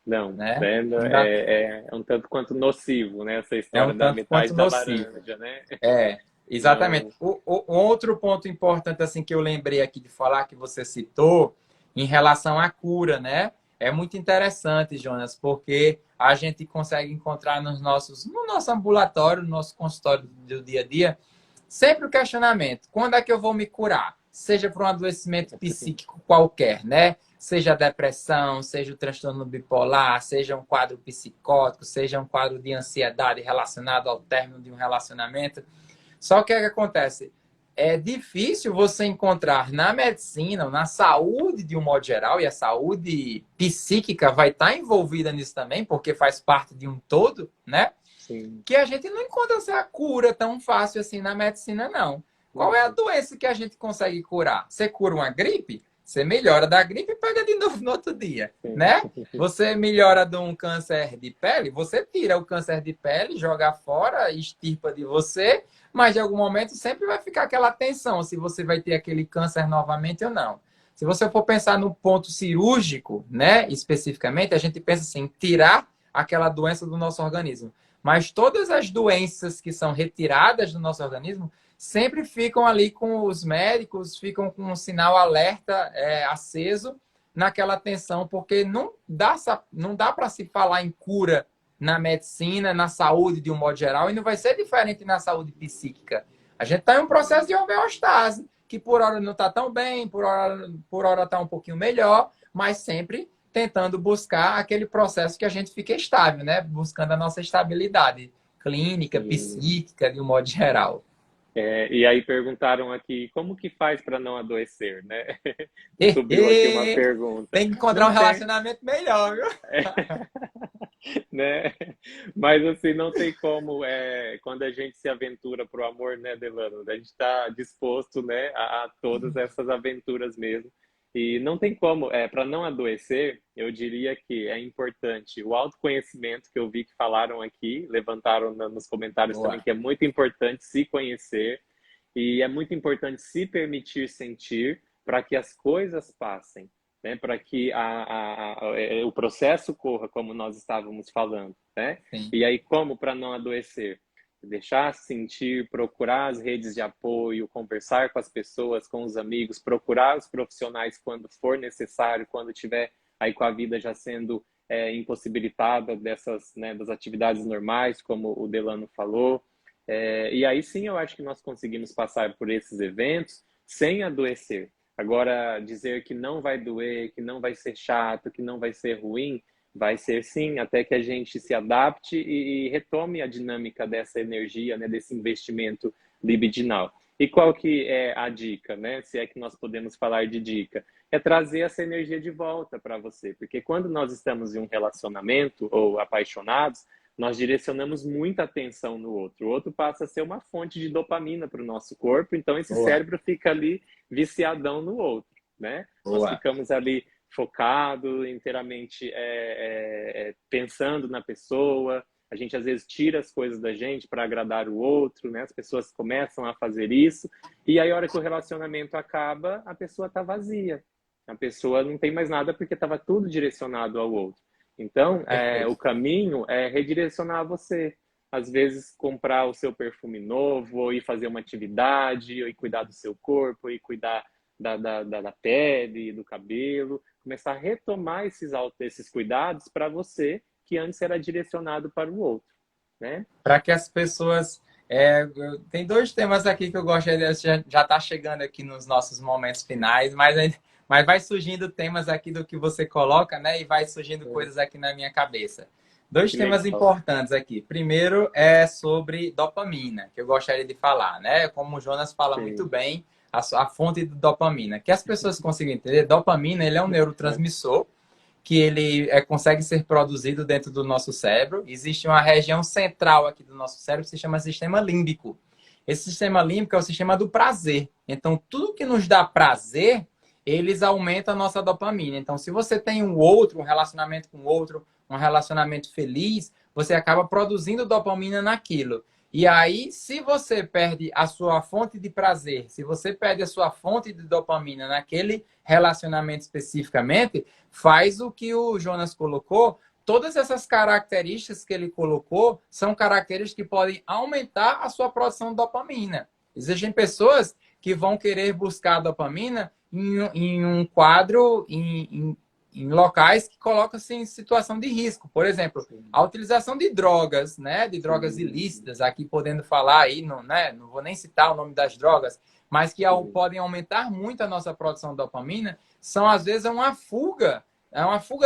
Não, né? né? Não dá, É um tanto quanto nocivo, né? Essa é história um da tanto quanto metade da nocivo. laranja, né? Exatamente. Não, Outro ponto importante assim que eu lembrei aqui de falar que você citou em relação à cura, né? É muito interessante, Jonas, porque a gente consegue encontrar no nosso ambulatório, no nosso consultório do dia a dia, sempre o questionamento: quando é que eu vou me curar? Seja por um adoecimento psíquico qualquer, né? Seja a depressão, seja o transtorno bipolar, seja um quadro psicótico, seja um quadro de ansiedade relacionado ao término de um relacionamento. Só que o que acontece? É difícil você encontrar na medicina, na saúde de um modo geral, e a saúde psíquica vai estar envolvida nisso também, porque faz parte de um todo, né? sim. Que a gente não encontra essa cura tão fácil assim na medicina, não. Qual é a Uhum, doença que a gente consegue curar? Você cura uma gripe, você melhora da gripe e pega de novo no outro dia, sim. né? Você melhora de um câncer de pele, você tira o câncer de pele, joga fora, extirpa de você, mas de algum momento sempre vai ficar aquela tensão se você vai ter aquele câncer novamente ou não. Se você for pensar no ponto cirúrgico, né, especificamente, a gente pensa assim, tirar aquela doença do nosso organismo. Mas todas as doenças que são retiradas do nosso organismo sempre ficam ali com os médicos, ficam com um sinal alerta aceso naquela atenção, porque não dá para se falar em cura na medicina, na saúde de um modo geral, e não vai ser diferente na saúde psíquica. A gente está em um processo de homeostase, que por hora não está tão bem, por hora está um pouquinho melhor, mas sempre tentando buscar aquele processo que a gente fique estável, né? Buscando a nossa estabilidade clínica, Sim. psíquica, de um modo geral. E aí perguntaram aqui, como que faz para não adoecer, né? Subiu aqui uma pergunta. Tem que encontrar Não um tem, relacionamento melhor, viu? né? Mas assim, não tem como, quando a gente se aventura pro amor, né, Delano? A gente está disposto, né, a todas essas aventuras mesmo. E não tem como, para não adoecer, eu diria que é importante o autoconhecimento, que eu vi que falaram aqui, levantaram nos comentários também, Boa. que é muito importante se conhecer e é muito importante se permitir sentir para que as coisas passem, né? Para que o processo corra como nós estávamos falando, né? Sim. E aí, como para não adoecer? Deixar sentir, procurar as redes de apoio, conversar com as pessoas, com os amigos, procurar os profissionais quando for necessário, quando tiver aí com a vida já sendo impossibilitada dessas, né, das atividades normais, como o Delano falou. E aí sim eu acho que nós conseguimos passar por esses eventos sem adoecer. Agora, dizer que não vai doer, que não vai ser chato, que não vai ser ruim, vai ser sim, até que a gente se adapte e retome a dinâmica dessa energia, né, desse investimento libidinal. E qual que é a dica, né? Se é que nós podemos falar de dica, é trazer essa energia de volta para você, porque quando nós estamos em um relacionamento ou apaixonados, nós direcionamos muita atenção no outro. O outro passa a ser uma fonte de dopamina para o nosso corpo, então esse Boa. cérebro fica ali viciadão no outro, né? Nós Boa. ficamos ali focado, inteiramente pensando na pessoa. A gente às vezes tira as coisas da gente para agradar o outro, né? As pessoas começam a fazer isso e aí a hora que o relacionamento acaba, a pessoa está vazia. A pessoa não tem mais nada porque estava tudo direcionado ao outro. Então, o Perfeito. caminho é redirecionar você. Às vezes, comprar o seu perfume novo, ou ir fazer uma atividade, ou ir cuidar do seu corpo, ou ir cuidar da pele, do cabelo. Começar a retomar esses cuidados para você, que antes era direcionado para o outro, né? Para que as pessoas. Tem dois temas aqui que eu gostaria de. Já está chegando aqui nos nossos momentos finais, mas vai surgindo temas aqui do que você coloca, né? E vai surgindo coisas aqui na minha cabeça. Dois Que temas legal. importantes aqui. Primeiro é sobre dopamina, que eu gostaria de falar, né? Como o Jonas fala muito Sim. bem, a fonte de dopamina. Que as pessoas consigam entender, dopamina ele é um neurotransmissor que ele consegue ser produzido dentro do nosso cérebro. Existe uma região central aqui do nosso cérebro que se chama sistema límbico. Esse sistema límbico é o sistema do prazer. Então, tudo que nos dá prazer, eles aumentam a nossa dopamina. Então, se você tem um relacionamento com outro, um relacionamento feliz, você acaba produzindo dopamina naquilo. E aí, se você perde a sua fonte de prazer, se você perde a sua fonte de dopamina naquele relacionamento especificamente, faz o que o Jonas colocou. Todas essas características que ele colocou são características que podem aumentar a sua produção de dopamina. Existem pessoas que vão querer buscar a dopamina em um quadro, em locais que colocam-se em situação de risco. Por exemplo, a utilização de drogas, né? De drogas ilícitas, aqui podendo falar aí, não, né? Não vou nem citar o nome das drogas, mas que podem aumentar muito a nossa produção de dopamina, são às vezes é uma fuga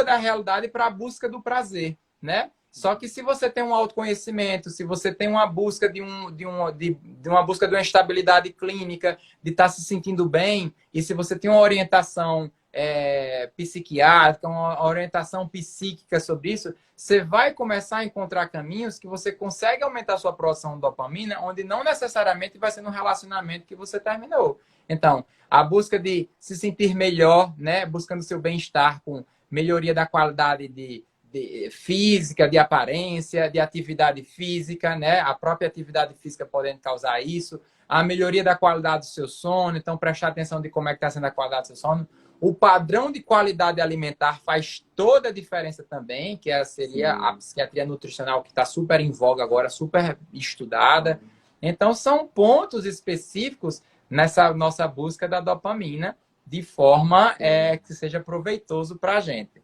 da realidade para a busca do prazer, né? Só que se você tem um autoconhecimento, se você tem uma busca de uma busca de uma estabilidade clínica, de estar se sentindo bem, e se você tem uma orientação psiquiátrica, uma orientação psíquica sobre isso, você vai começar a encontrar caminhos que você consegue aumentar a sua produção de dopamina, onde não necessariamente vai ser no relacionamento que você terminou. Então, a busca de se sentir melhor, né, buscando seu bem-estar com melhoria da qualidade de física, de aparência, de atividade física, né? A própria atividade física podendo causar isso, a melhoria da qualidade do seu sono, então prestar atenção de como é que está sendo a qualidade do seu sono. O padrão de qualidade alimentar faz toda a diferença também, que seria a psiquiatria nutricional, que está super em voga agora, super estudada. Então, são pontos específicos nessa nossa busca da dopamina, de forma que seja proveitoso para a gente.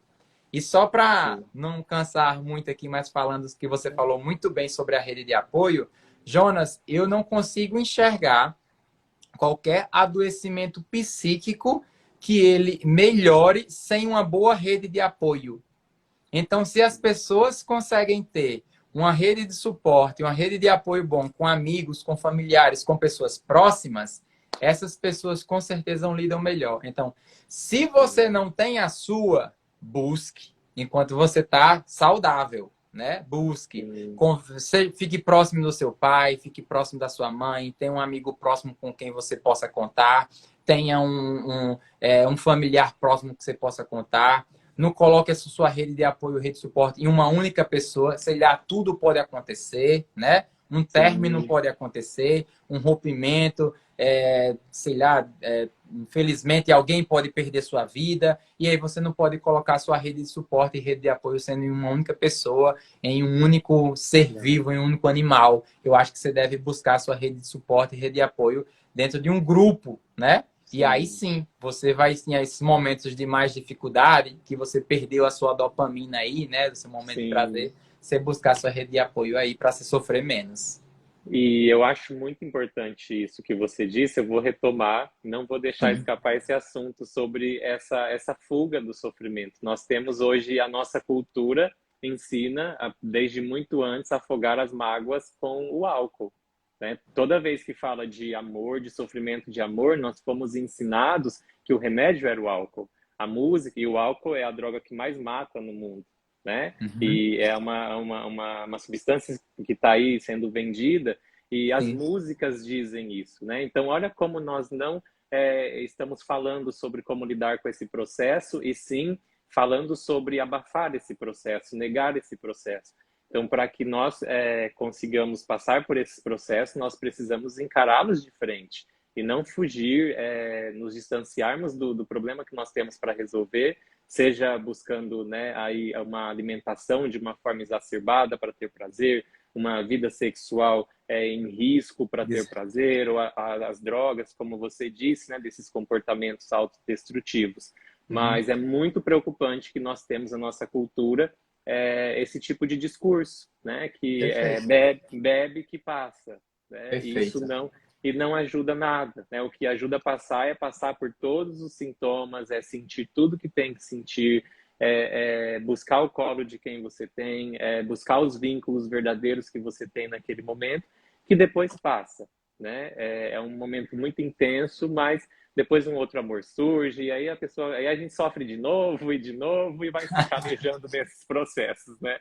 E só para não cansar muito aqui, mas falando que você falou muito bem sobre a rede de apoio, Jonas, eu não consigo enxergar qualquer adoecimento psíquico que ele melhore sem uma boa rede de apoio. Então, se as pessoas conseguem ter uma rede de suporte, uma rede de apoio bom com amigos, com familiares, com pessoas próximas, essas pessoas com certeza lidam melhor. Então, se você não tem a sua, busque enquanto você está saudável, né? Busque. Fique próximo do seu pai, fique próximo da sua mãe, tenha um amigo próximo com quem você possa contar, tenha um familiar próximo que você possa contar. Não coloque essa sua rede de apoio, rede de suporte em uma única pessoa. Sei lá, tudo pode acontecer, né? Um término pode acontecer, um rompimento, sei lá, infelizmente alguém pode perder sua vida, e aí você não pode colocar sua rede de suporte e rede de apoio sendo em uma única pessoa, em um único ser vivo, em um único animal. Eu acho que você deve buscar sua rede de suporte e rede de apoio dentro de um grupo, né? E aí sim, você vai em esses momentos de mais dificuldade, que você perdeu a sua dopamina aí, né? Esse momento de prazer, você buscar sua rede de apoio aí para se sofrer menos. E eu acho muito importante isso que você disse. Eu vou retomar, não vou deixar escapar esse assunto sobre essa fuga do sofrimento. Nós temos hoje a nossa cultura ensina, desde muito antes, a afogar as mágoas com o álcool. Né? Toda vez que fala de amor, de sofrimento de amor, nós fomos ensinados que o remédio era o álcool. A música e o álcool é a droga que mais mata no mundo. Né? E é uma substância que está aí sendo vendida, e as músicas dizem isso. Né? Então, olha como nós não estamos falando sobre como lidar com esse processo, e sim falando sobre abafar esse processo, negar esse processo. Então, para que nós consigamos passar por esse processo, nós precisamos encará-los de frente e não fugir, nos distanciarmos do problema que nós temos para resolver, seja buscando, né, aí uma alimentação de uma forma exacerbada para ter prazer, uma vida sexual em risco para ter prazer, ou as drogas, como você disse, né, desses comportamentos autodestrutivos. Mas é muito preocupante que nós temos na nossa cultura esse tipo de discurso, né? Que bebe que passa, né? E isso não ajuda nada, né? O que ajuda a passar é passar por todos os sintomas, é sentir tudo que tem que sentir, buscar o colo de quem você tem, buscar os vínculos verdadeiros que você tem naquele momento, que depois passa, né? É um momento muito intenso, mas depois um outro amor surge, e aí aí a gente sofre de novo e vai se calejando nesses processos, né?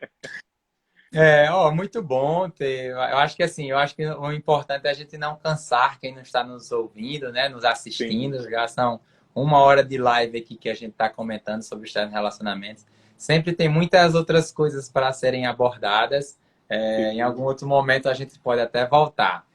Muito bom ter. Eu acho que assim, eu acho que o importante é a gente não cansar quem não está nos ouvindo, né? Nos assistindo. Sim. Já são 1 hora de live aqui que a gente está comentando sobre estar em relacionamentos. Sempre tem muitas outras coisas para serem abordadas. Em algum outro momento a gente pode até voltar.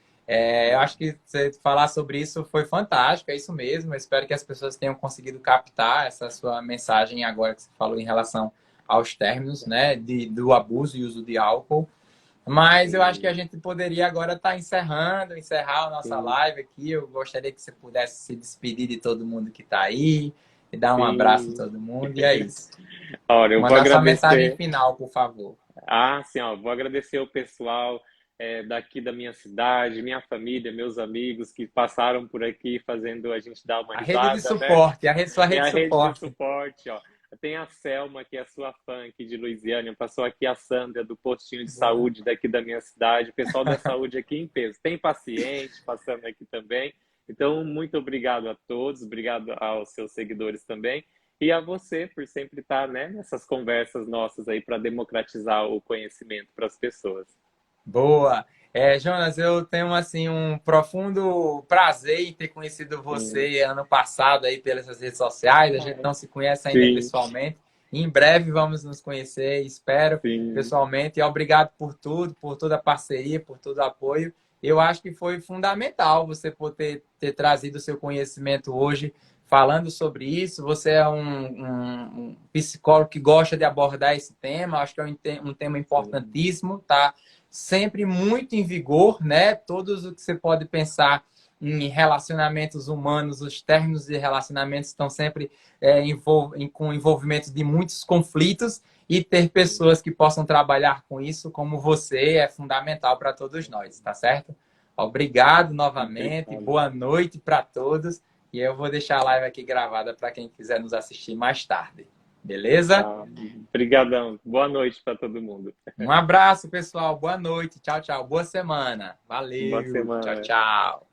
Eu acho que você falar sobre isso foi fantástico, é isso mesmo. Eu espero que as pessoas tenham conseguido captar essa sua mensagem agora que você falou em relação aos términos, né, do abuso e uso de álcool. Mas eu acho que a gente poderia agora estar encerrar a nossa live aqui. Eu gostaria que você pudesse se despedir de todo mundo que está aí e dar um abraço a todo mundo. E é isso. Olha, eu vou Mandar sua agradecer. mensagem final, por favor. Sim, vou agradecer o pessoal daqui da minha cidade, minha família, meus amigos que passaram por aqui fazendo a gente dar uma A rede de risada, né? suporte, sua Tem rede a de rede de suporte. suporte, ó. Tem a Selma, que é sua fã aqui de Luisiânia, passou aqui a Sandra, do postinho de saúde daqui da minha cidade, o pessoal da saúde aqui em peso. Tem paciente passando aqui também. Então, muito obrigado a todos, obrigado aos seus seguidores também, e a você por sempre estar, né, nessas conversas nossas aí para democratizar o conhecimento para as pessoas. Boa. Jonas, eu tenho assim um profundo prazer em ter conhecido você ano passado aí pelas redes sociais. A gente não se conhece ainda Sim, pessoalmente. Em breve vamos nos conhecer, espero sim, pessoalmente. E obrigado por tudo, por toda a parceria, por todo o apoio. Eu acho que foi fundamental você poder ter trazido o seu conhecimento hoje falando sobre isso. Você é um psicólogo que gosta de abordar esse tema. Acho que é um tema importantíssimo, tá? Sempre muito em vigor, né? Todos o que você pode pensar em relacionamentos humanos, os términos de relacionamentos estão sempre com envolvimento de muitos conflitos, e ter pessoas que possam trabalhar com isso, como você, é fundamental para todos nós, tá certo? Obrigado novamente, boa noite para todos E eu vou deixar a live aqui gravada para quem quiser nos assistir mais tarde. Beleza? Obrigadão. Boa noite para todo mundo. Um abraço, pessoal. Boa noite. Tchau, tchau. Boa semana. Boa Valeu. Tchau, semana. tchau.